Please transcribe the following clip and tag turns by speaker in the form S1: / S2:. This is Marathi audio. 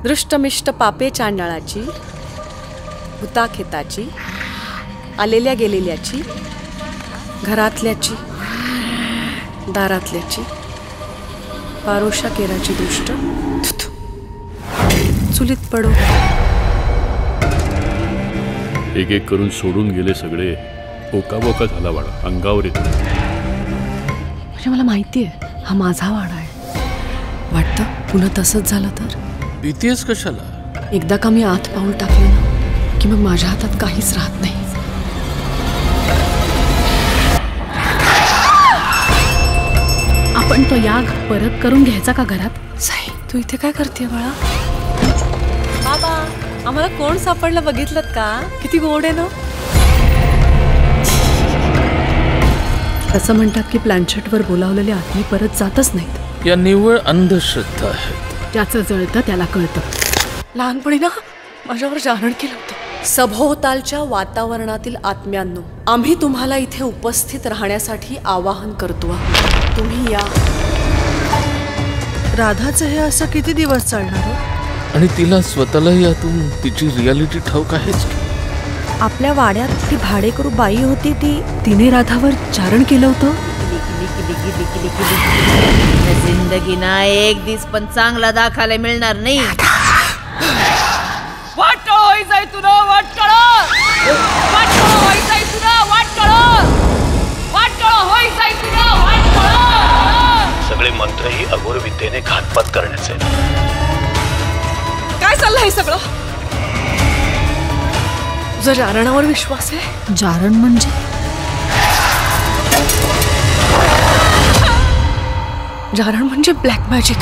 S1: दृष्टमिष्ट पापे चांडाळाची, हुताखेताची, आलेल्या गेलेल्याची, घरातल्याची, दारातल्याची, पारोशा केराची दृष्ट चुलीत पडो.
S2: एक एक करून सोडून गेले सगळे. ओकाबोका झाला वाडा, अंगावर येतो.
S1: म्हणजे मला माहिती आहे हा माझा वाडा आहे. वाटतं पुन्हा तसंच झालं तर.
S3: भीतीस कशाला?
S1: एकदा का मी आत पाऊल टाकलं ना की मग माझ्या हातात काहीच राहत नाही.
S4: आपण तो याग परत करून घ्यायचा का घरात?
S1: साई, तू इथे काय करते बाळा? बाबा, आम्हाला कोण सापडलं बघितलं का? किती गोड आहे ना. असं म्हणतात की प्लॅनचेटवर बोलावलेले आत्मे परत जातच नाहीत.
S3: या निव्वळ अंधश्रद्धा आहेत.
S4: ज्याचं जळतं त्याला कळतं.
S1: लहानपणी ना माझ्यावर जारण केलं होतं. सभोवतालच्या वातावरणातील आत्म्यांनो, आम्ही तुम्हाला इथे उपस्थित राहण्यासाठी आवाहन करतो. तुम्ही या.
S5: राधाचं हे असं किती दिवस चालणार?
S3: आणि तिला स्वतःलाही यातून तिची रियालिटी ठाऊक आहेच.
S5: आपल्या वाड्यात ती भाडेकरू बाई होती, तिने राधावर चारण केलं होतं.
S6: जिंदगीना एक दिस पण चांगला दाखायला मिळणार नाही.
S2: सगळे मंत्रही अघोर विद्येने घातपात करण्याचे.
S1: काय चाललंय हे सगळं? तुझा जारणावर विश्वास आहे?
S4: जारण म्हणजे
S1: जारण म्हणजे ब्लॅक मॅजिक.